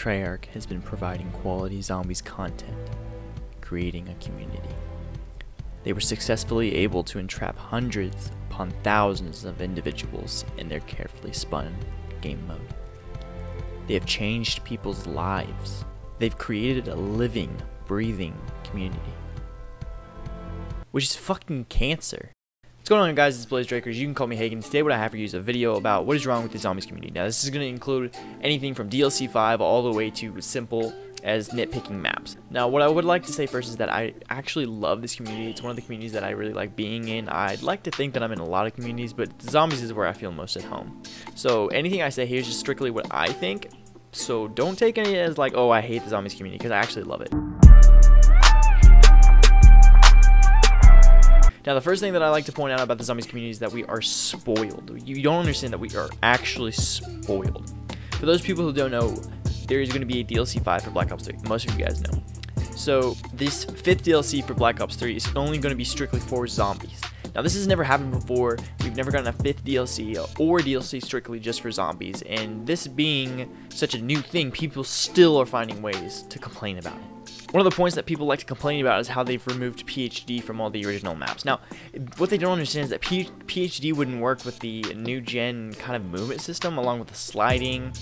Treyarch has been providing quality zombies content, creating a community. They were successfully able to entrap hundreds upon thousands of individuals in their carefully spun game mode. They have changed people's lives. They've created a living, breathing community, which is fucking cancer. What's going on, guys? It's BlazeDrakers. You can call me Hagen. Today what I have for you is a video about what is wrong with the zombies community. Now this is going to include anything from DLC 5 all the way to simple as nitpicking maps. Now what I would like to say first is that I actually love this community. It's one of the communities that I really like being in. I'd like to think that I'm in a lot of communities, but zombies is where I feel most at home. So anything I say here is just strictly what I think. So don't take any as like, oh, I hate the zombies community, because I actually love it. Now, the first thing that I like to point out about the zombies community is that we are spoiled. You don't understand that we are actually spoiled. For those people who don't know, there is going to be a DLC 5 for Black Ops 3. Most of you guys know. So, this 5th DLC for Black Ops 3 is only going to be strictly for zombies. Now, this has never happened before. We've never gotten a 5th DLC or DLC strictly just for zombies. And this being such a new thing, people still are finding ways to complain about it. One of the points that people like to complain about is how they've removed PhD from all the original maps. Now, what they don't understand is that PhD wouldn't work with the new gen kind of movement system, along with the sliding,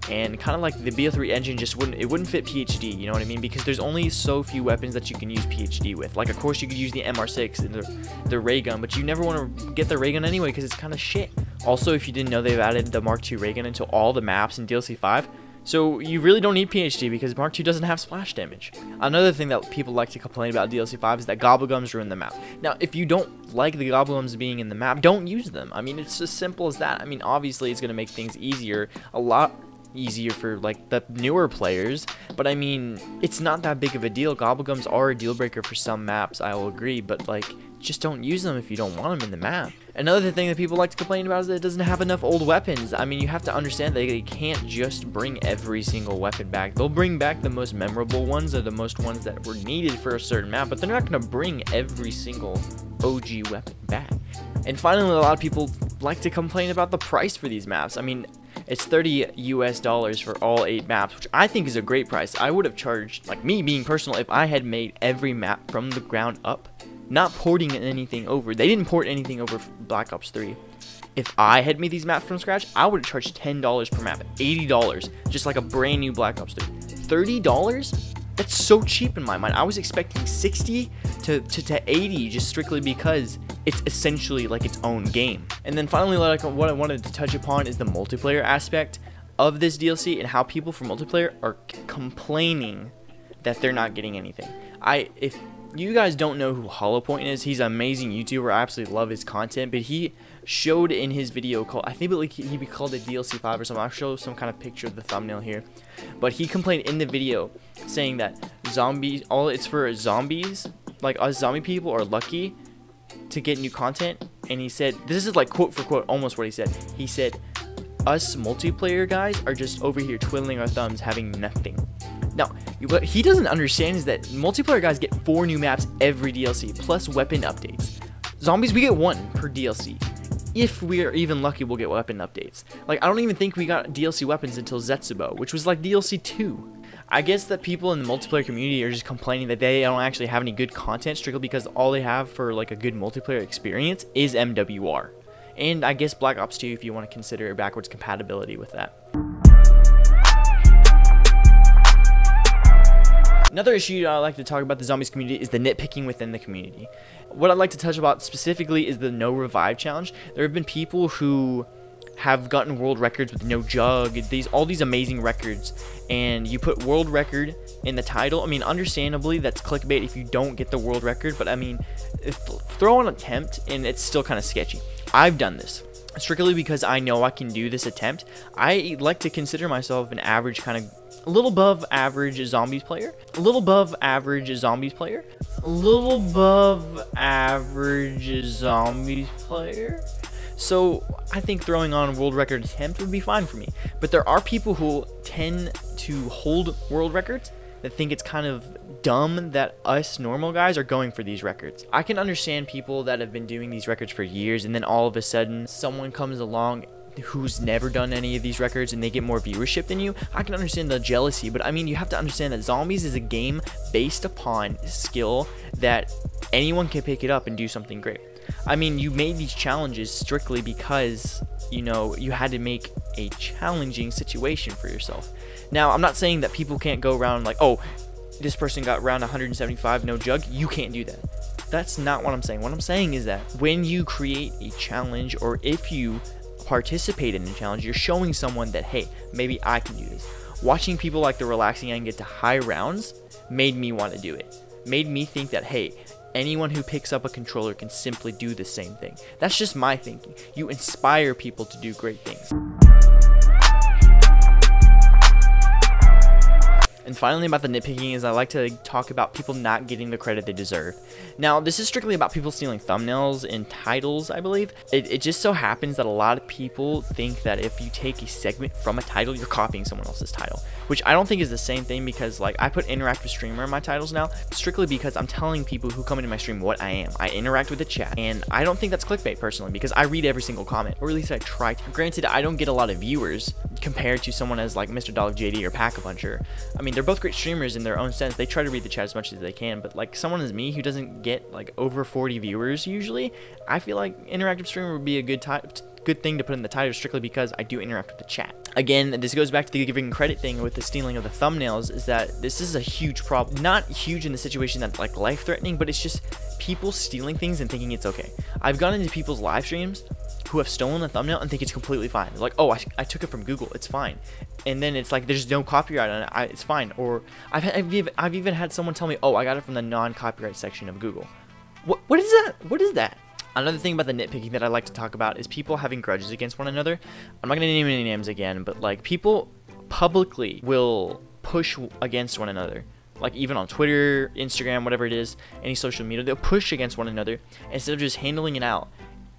and kind of like the BO3 engine just wouldn't fit PhD, you know what I mean? Because there's only so few weapons that you can use PhD with. Like, of course, you could use the MR6 and the ray gun, but you never want to get the ray gun anyway because it's kind of shit. Also, if you didn't know, they've added the Mark II ray gun into all the maps in DLC 5. So you really don't need PhD because Mark II doesn't have splash damage. Another thing that people like to complain about DLC 5 is that gobblegums ruin the map. Now, if you don't like the gobblegums being in the map, don't use them. I mean, it's as simple as that. I mean, obviously, it's going to make things easier, a lot easier for like the newer players, but I mean, it's not that big of a deal. Gobblegums are a deal breaker for some maps, I will agree, but like, just don't use them if you don't want them in the map. Another thing that people like to complain about is that it doesn't have enough old weapons. I mean, you have to understand that they can't just bring every single weapon back. They'll bring back the most memorable ones or the most ones that were needed for a certain map, but they're not going to bring every single OG weapon back. And finally, a lot of people like to complain about the price for these maps. I mean, it's $30 US for all 8 maps, which I think is a great price. I would have charged, like me being personal, if I had made every map from the ground up, not porting anything over. They didn't port anything over for Black Ops 3. If I had made these maps from scratch, I would have charged $10 per map, $80, just like a brand new Black Ops 3. $30? That's so cheap in my mind. I was expecting 60 to 80 just strictly because it's essentially like its own game. And then finally, like, what I wanted to touch upon is the multiplayer aspect of this DLC and how people for multiplayer are complaining that they're not getting anything. If you guys don't know who HoloPoint is, he's an amazing YouTuber. I absolutely love his content, but he showed in his video called, I think he called it DLC 5 or something. I'll show some kind of picture of the thumbnail here. But he complained in the video saying that zombies, all it's for zombies, like us zombie people are lucky to get new content. And he said, this is like quote for quote almost what he said. He said, us multiplayer guys are just over here twiddling our thumbs having nothing. Now, what he doesn't understand is that multiplayer guys get 4 new maps every DLC, plus weapon updates. Zombies, we get 1 per DLC. If we are even lucky, we'll get weapon updates. Like, I don't even think we got DLC weapons until Zetsubo, which was like DLC 2. I guess that people in the multiplayer community are just complaining that they don't actually have any good content, strictly because all they have for like a good multiplayer experience is MWR. And I guess Black Ops 2 if you want to consider backwards compatibility with that. Another issue I like to talk about the zombies community is the nitpicking within the community. What I'd like to touch about specifically is the no revive challenge. There have been people who have gotten world records with no jug, all these amazing records, and you put world record in the title. I mean, understandably, that's clickbait if you don't get the world record, but I mean, throw an attempt and it's still kind of sketchy. I've done this strictly because I know I can do this attempt. I like to consider myself an average kind of, a little above average zombies player, a little above average zombies player, a little above average zombies player. So I think throwing on a world record attempt would be fine for me. But there are people who tend to hold world records that think it's kind of dumb that us normal guys are going for these records. I can understand people that have been doing these records for years and then all of a sudden someone comes along who's never done any of these records and they get more viewership than you, I can understand the jealousy. But I mean, you have to understand that Zombies is a game based upon skill that anyone can pick it up and do something great. I mean, you made these challenges strictly because, you know, you had to make a challenging situation for yourself. Now, I'm not saying that people can't go around like, oh, this person got round 175, no jug. You can't do that. That's not what I'm saying. What I'm saying is that when you create a challenge, or if you participate in a challenge, you're showing someone that, hey, maybe I can do this. Watching people like the Relaxing and get to high rounds made me want to do it. Made me think that, hey, anyone who picks up a controller can simply do the same thing. That's just my thinking. You inspire people to do great things. And finally, about the nitpicking is I like to talk about people not getting the credit they deserve. Now, this is strictly about people stealing thumbnails and titles, I believe. It just so happens that a lot of people think that if you take a segment from a title, you're copying someone else's title, which I don't think is the same thing, because like I put interactive streamer in my titles now, strictly because I'm telling people who come into my stream what I am. I interact with the chat, and I don't think that's clickbait personally, because I read every single comment, or at least I try to. Granted, I don't get a lot of viewers compared to someone as like Mr. Dollar JD or Pack-a-Puncher. I mean, they're both great streamers in their own sense. They try to read the chat as much as they can, but like someone as me who doesn't get like over 40 viewers usually, I feel like interactive streamer would be a good thing to put in the title, strictly because I do interact with the chat. Again, this goes back to the giving credit thing with the stealing of the thumbnails, is that this is a huge problem. Not huge in the situation that's like life-threatening, but it's just people stealing things and thinking it's okay. I've gone into people's live streams who have stolen a thumbnail and think it's completely fine. They're like, oh, I took it from Google, it's fine. And then it's like, there's no copyright on it, it's fine. Or I've even had someone tell me, oh, I got it from the non-copyright section of Google. What is that? What is that? Another thing about the nitpicking that I like to talk about is people having grudges against one another. I'm not going to name any names again, but like people publicly will push against one another. Like even on Twitter, Instagram, whatever it is, any social media, they'll push against one another instead of just handling it out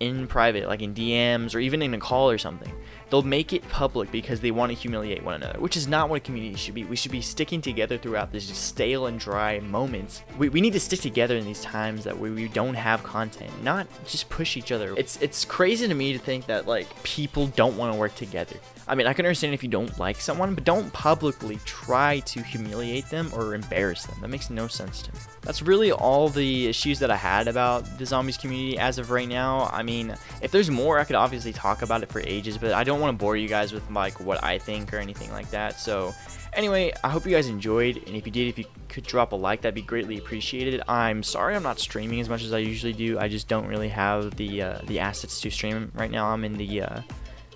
in private, like in DMs or even in a call or something. They'll make it public because they want to humiliate one another, which is not what a community should be. We should be sticking together throughout these stale and dry moments. We need to stick together in these times that we don't have content, not just push each other. It's crazy to me to think that like people don't want to work together. I mean, I can understand if you don't like someone, but don't publicly try to humiliate them or embarrass them. That makes no sense to me. That's really all the issues that I had about the Zombies community as of right now. I mean, if there's more, I could obviously talk about it for ages, but I don't want to bore you guys with like what I think or anything like that. So anyway, I hope you guys enjoyed, and if you did, if you could drop a like, that'd be greatly appreciated. I'm sorry I'm not streaming as much as I usually do. I just don't really have the assets to stream right now. I'm in the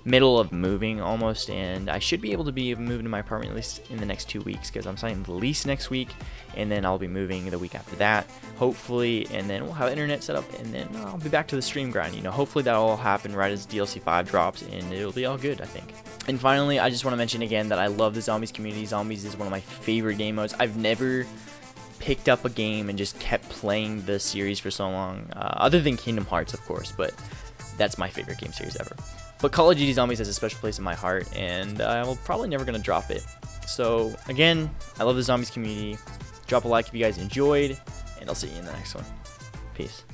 middle of moving almost, and I should be able to be moving to my apartment at least in the next 2 weeks, because I'm signing the lease next week, and then I'll be moving the week after that, hopefully, and then we'll have internet set up, and then I'll be back to the stream grind. You know, hopefully that'll all happen right as DLC 5 drops, and it'll be all good, I think. And finally, I just want to mention again that I love the Zombies community. Zombies is one of my favorite game modes. I've never picked up a game and just kept playing the series for so long, other than Kingdom Hearts, of course, but that's my favorite game series ever. But Call of Duty Zombies has a special place in my heart, and I'm probably never going to drop it. So, again, I love the Zombies community. Drop a like if you guys enjoyed, and I'll see you in the next one. Peace.